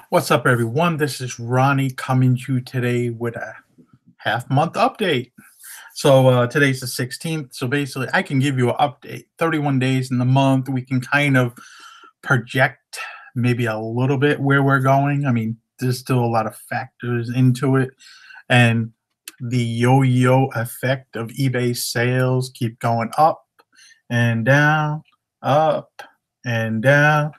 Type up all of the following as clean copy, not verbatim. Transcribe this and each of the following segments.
What's up, everyone? This is Ronnie coming to you today with a half-month update. So today's the 16th. So basically, I can give you an update. 31 days in the month. We can kind of project maybe a little bit where we're going. I mean, there's still a lot of factors into it. And the yo-yo effect of eBay sales keep going up and down, up and down.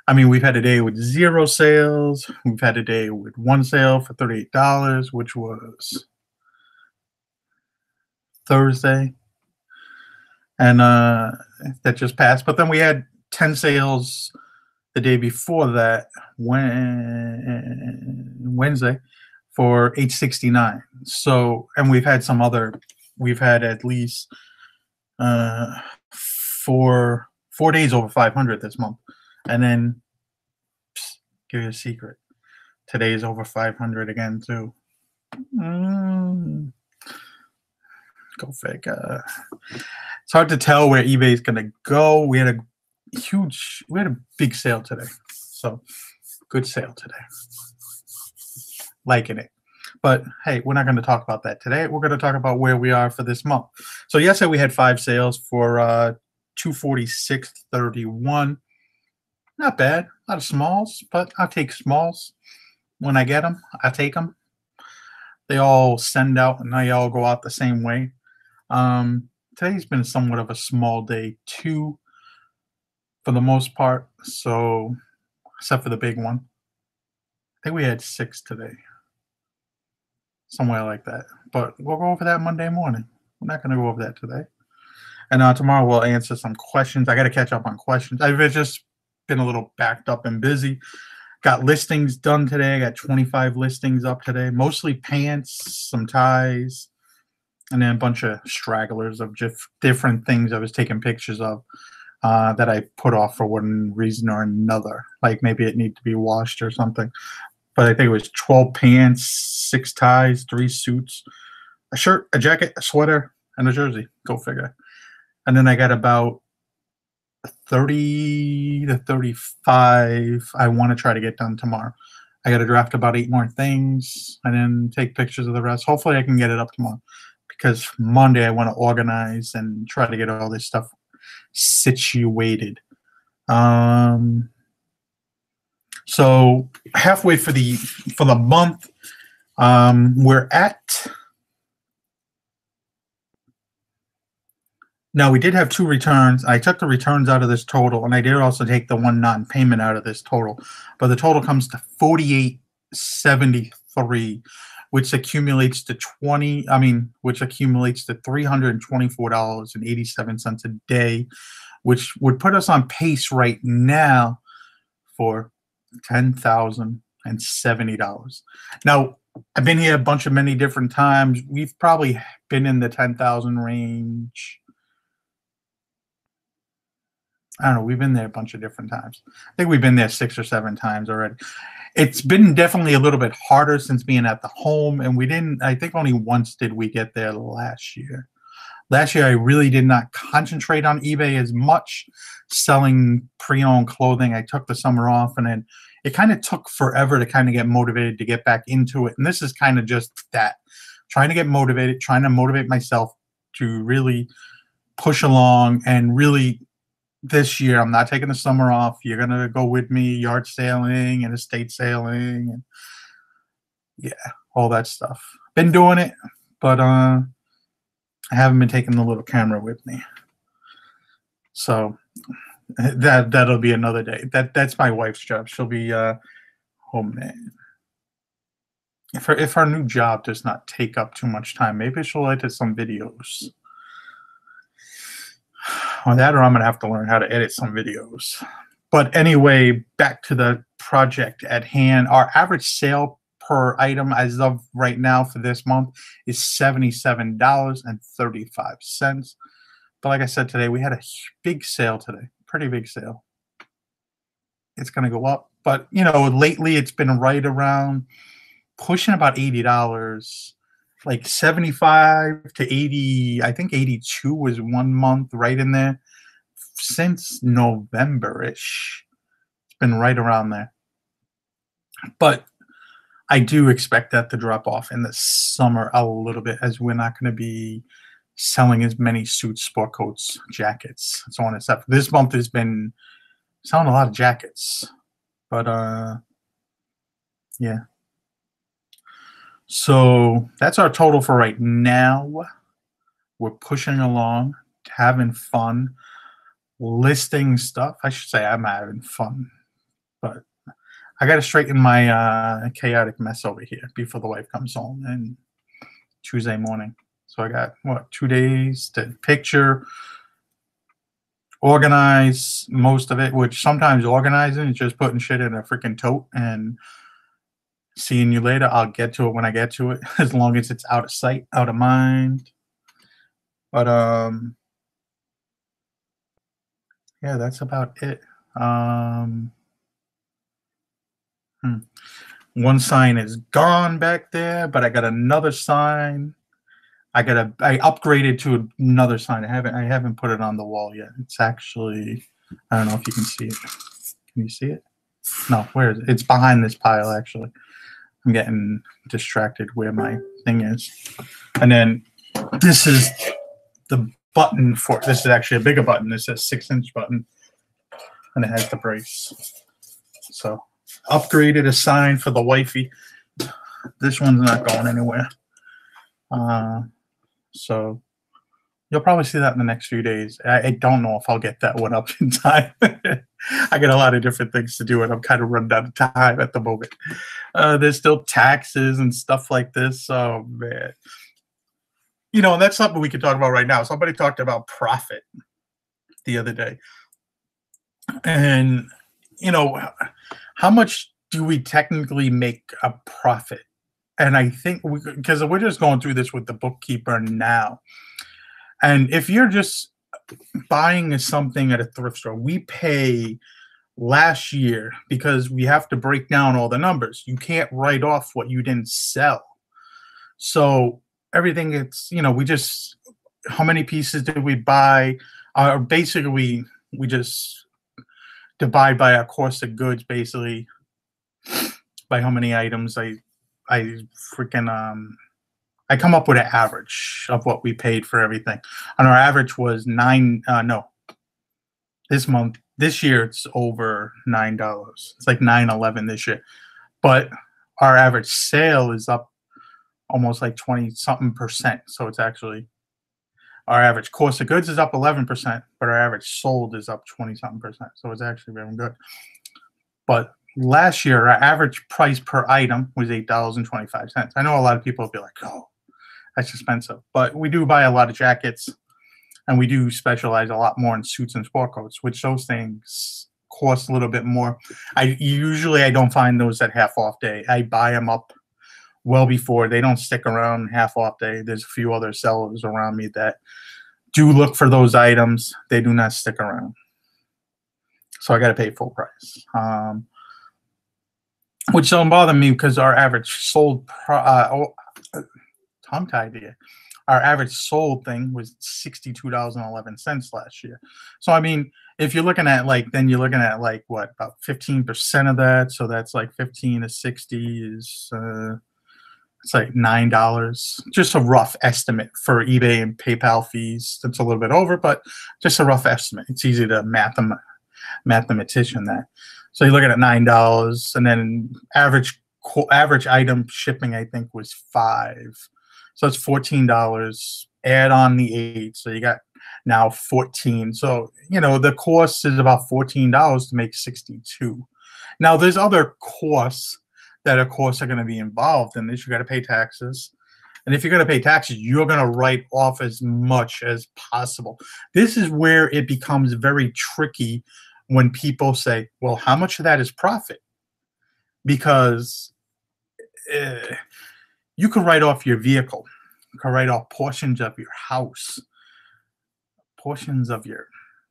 I mean, we've had a day with 0 sales. We've had a day with 1 sale for $38, which was Thursday. And that just passed. But then we had 10 sales the day before that, Wednesday, for $869. So, and we've had at least 4 days over 500 this month. And then, give you a secret. Today is over 500 again, too. Go figure. It's hard to tell where eBay is going to go. We had a big sale today. So, good sale today. Liking it. But, hey, we're not going to talk about that today. We're going to talk about where we are for this month. So, yesterday we had 5 sales for $246.31. Not bad. A lot of smalls, but I'll take smalls. When I get them, I take them. They all send out, and they all go out the same way. Today's been somewhat of a small day, too, for the most part. So, except for the big one. I think we had 6 today. Somewhere like that. But we'll go over that Monday morning. We're not going to go over that today. And tomorrow we'll answer some questions. I got to catch up on questions. I've just been a little backed up and busy. Got listings done today. I got 25 listings up today. Mostly pants, some ties, and then a bunch of stragglers of just different things I was taking pictures of that I put off for one reason or another. Like maybe it needed to be washed or something. But I think it was 12 pants, 6 ties, 3 suits, a shirt, a jacket, a sweater, and a jersey. Go figure. And then I got about 30 to 35 I want to try to get done tomorrow. I got to draft about 8 more things and then take pictures of the rest. Hopefully I can get it up tomorrow because Monday I want to organize and try to get all this stuff situated. So halfway for the month, we're at. Now, we did have 2 returns. I took the returns out of this total, and I did also take the one non-payment out of this total. But the total comes to $48.73, which accumulates to $324.87 a day, which would put us on pace right now for $10,070. Now, I've been here many different times. We've probably been in the 10,000 range. I don't know. We've been there a bunch of different times. I think we've been there 6 or 7 times already. It's been definitely a little bit harder since being at the home, and I think only once did we get there last year. Last year, I really did not concentrate on eBay as much, selling pre-owned clothing. I took the summer off, and then it kind of took forever to kind of get motivated to get back into it. And this is kind of just that, trying to get motivated, trying to motivate myself to really push along and really. This year, I'm not taking the summer off. You're going to go with me yard sailing and estate sailing and, yeah, all that stuff. Been doing it, but I haven't been taking the little camera with me. So that'll be another day. That's my wife's job. She'll be homemade. If her new job does not take up too much time, maybe she'll edit some videos. Or that, or I'm going to have to learn how to edit some videos. But anyway, back to the project at hand. Our average sale per item as of right now for this month is $77.35. But like I said today, we had a big sale today. Pretty big sale. It's going to go up. But, lately it's been right around pushing about $80. Like 75 to 80, I think 82 was 1 month right in there since November-ish. It's been right around there. But I do expect that to drop off in the summer a little bit, as we're not going to be selling as many suits, sport coats, jackets, so on and so forth. This month has been selling a lot of jackets, but yeah. So that's our total for right now. We're pushing along, having fun, listing stuff. I should say I'm having fun, but I got to straighten my chaotic mess over here before the wife comes home and Tuesday morning. So I got, what, 2 days to picture, organize most of it, which sometimes organizing is just putting shit in a freaking tote and seeing you later. I'll get to it when I get to it, as long as it's out of sight, out of mind. But yeah, that's about it. One sign is gone back there, but I got another sign. I upgraded to another sign. I haven't put it on the wall yet. It's actually, I don't know if you can see it. Can you see it? No, where is it? It's behind this pile, actually. I'm getting distracted where my thing is. And then this is the button for, this is actually a bigger button. This is a 6-inch button, and it has the brace. So upgraded a sign for the wifey. This one's not going anywhere. So you'll probably see that in the next few days. I don't know if I'll get that one up in time. I got a lot of different things to do, and I'm kind of running out of time at the moment. There's still taxes and stuff like this. Oh, man. You know, and that's something we can talk about right now. Somebody talked about profit the other day. And, you know, how much do we technically make a profit? And I think, because we're just going through this with the bookkeeper now. And if you're just buying something at a thrift store, we pay last year, because we have to break down all the numbers. You can't write off what you didn't sell. So everything, it's, you know, we just, how many pieces did we buy? Basically, we just divide by our cost of goods, basically, by how many items. I come up with an average of what we paid for everything. And our average was this year it's over $9. It's like $9.11 this year. But our average sale is up almost like 20-something%. So it's actually, our average cost of goods is up 11%, but our average sold is up 20-something%. So it's actually very good. But last year, our average price per item was $8.25. I know a lot of people will be like, oh, that's expensive. But we do buy a lot of jackets, and we do specialize a lot more in suits and sport coats, which those things cost a little bit more. I don't find those at half off day. I buy them up well before. They don't stick around half off day. There's a few other sellers around me that do look for those items. They do not stick around. So I got to pay full price. Which don't bother me, because our average sold, tongue-tied here, our average sold thing was $62.11 last year. So, I mean, if you're looking at then you're looking at what, about 15% of that. So that's like 15 to 60 is, it's like $9. Just a rough estimate for eBay and PayPal fees. That's a little bit over, but just a rough estimate. It's easy to mathematician that. So you're looking at $9, and then average item shipping, I think, was $5. So it's $14. Add on the 8, so you got now 14. So, you know, the cost is about $14 to make 62. Now there's other costs that of course are going to be involved in this. You got to pay taxes. And if you're going to pay taxes, you're going to write off as much as possible. This is where it becomes very tricky when people say, well, how much of that is profit? Because you can write off your vehicle. You can write off portions of your house, portions of your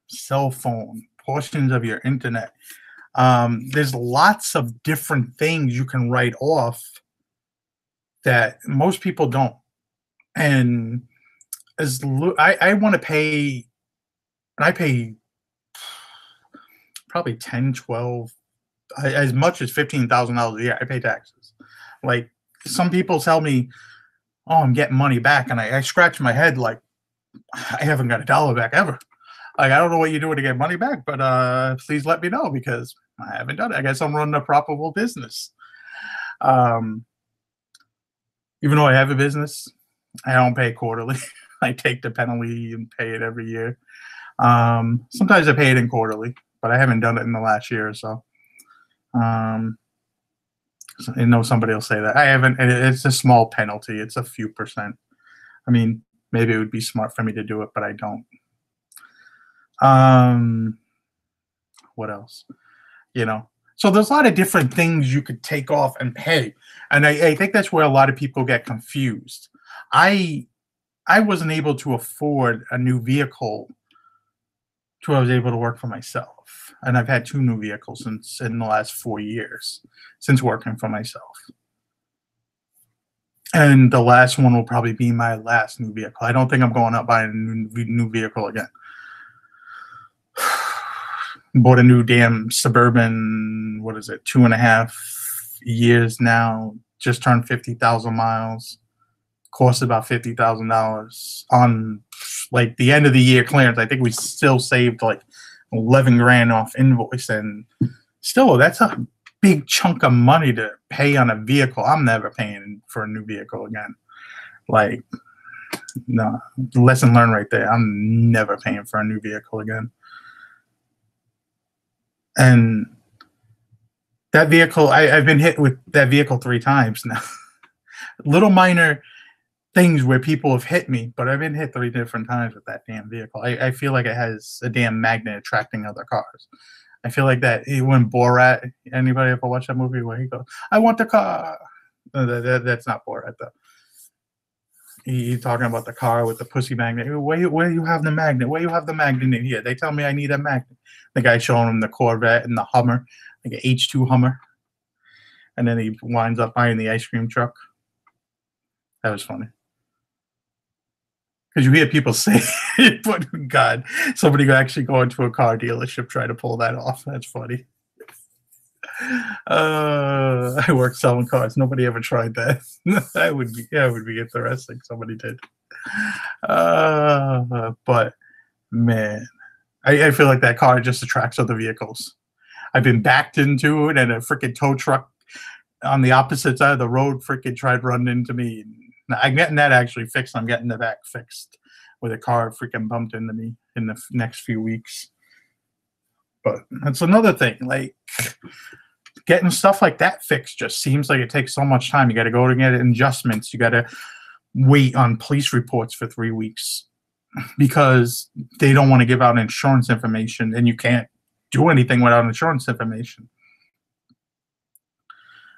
cell phone, portions of your internet. There's lots of different things you can write off that most people don't. And I want to pay, and I pay probably 10, 12, as much as $15,000 a year. I pay taxes. Like some people tell me, "Oh, I'm getting money back," and I scratch my head like I haven't got a dollar back ever. Like I don't know what you're doing to get money back, but please let me know because I haven't done it. I guess I'm running a profitable business. Um, Even though I have a business, I don't pay quarterly. I take the penalty and pay it every year. Sometimes I pay it in quarterly, but I haven't done it in the last year or so. I know somebody will say that. I haven't. It's a small penalty. It's a few percent. I mean, maybe it would be smart for me to do it, but I don't. What else? You know, so there's a lot of different things you could take off and pay, and I think that's where a lot of people get confused. I I wasn't able to afford a new vehicle till I was able to work for myself, and I've had two new vehicles since in the last 4 years since working for myself. And the last one will probably be my last new vehicle. I don't think I'm going out buying a new vehicle again. Bought a new damn Suburban. What is it? 2.5 years now. Just turned 50,000 miles. Cost about $50,000 on like the end of the year clearance. I think we still saved like 11 grand off invoice, and still that's a big chunk of money to pay on a vehicle. I'm never paying for a new vehicle again. Like, no, lesson learned right there. I'm never paying for a new vehicle again. And that vehicle, I've been hit with that vehicle 3 times now. Little minor things where people have hit me, but I've been hit 3 different times with that damn vehicle. I feel like it has a damn magnet attracting other cars. I feel like that when Borat, anybody ever watch that movie where he goes, "I want the car." That's not Borat though. He's talking about the car with the pussy magnet. Where you have the magnet? Where you have the magnet in here? They tell me I need a magnet. The guy showing him the Corvette and the Hummer, like an H2 Hummer, and then he winds up buying the ice cream truck. That was funny. Because you hear people say it, but God, somebody could actually go into a car dealership try to pull that off. That's funny. I work selling cars. Nobody ever tried that. I would be interesting. Somebody did. But man, I feel like that car just attracts other vehicles. I've been backed into it, and a freaking tow truck on the opposite side of the road freaking tried running into me. I'm getting that actually fixed. I'm getting the back fixed with a car freaking bumped into me in the next few weeks. But that's another thing. Like getting stuff like that fixed just seems like it takes so much time. You got to go to get adjustments. You got to wait on police reports for 3 weeks because they don't want to give out insurance information, and you can't do anything without insurance information.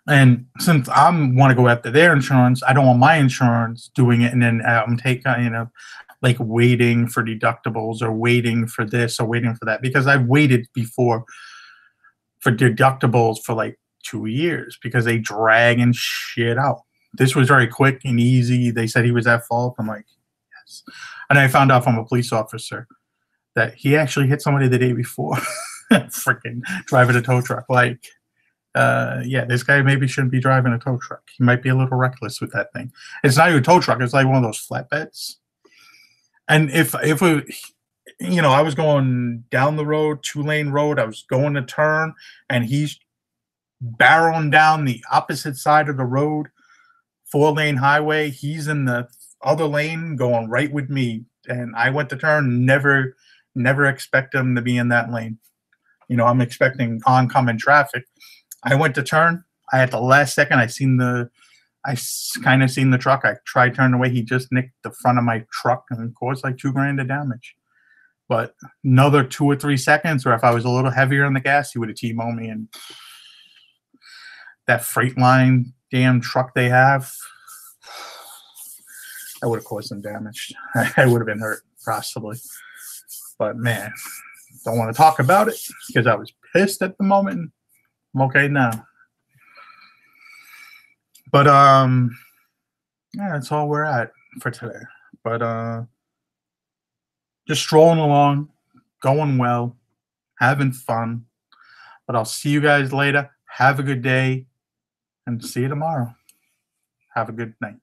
And since I want to go after their insurance, I don't want my insurance doing it, and then I'm taking, like waiting for deductibles or waiting for this or waiting for that, because I've waited before for deductibles for like 2 years because they dragging shit out. This was very quick and easy. They said he was at fault. I'm like, yes. And I found out from a police officer that he actually hit somebody the day before, freaking driving a tow truck. Like, yeah, this guy maybe shouldn't be driving a tow truck. He might be a little reckless with that thing. It's not even a tow truck. It's like one of those flatbeds. And if we, I was going down the road, 2-lane road, I was going to turn, and he's barreling down the opposite side of the road, 4-lane highway. He's in the other lane going right with me, and I went to turn. Never expect him to be in that lane. I'm expecting oncoming traffic. I went to turn. At the last second, I kind of seen the truck. I tried turning away. He just nicked the front of my truck and caused like $2,000 of damage. But another 2 or 3 seconds, or if I was a little heavier on the gas, he would have T-boned me. And that Freight-Line damn truck they have, that would have caused some damage. I would have been hurt, possibly. But man, don't want to talk about it because I was pissed at the moment. I'm okay now. But yeah, that's all we're at for today. But just strolling along, going well, having fun. But I'll see you guys later. Have a good day and see you tomorrow. Have a good night.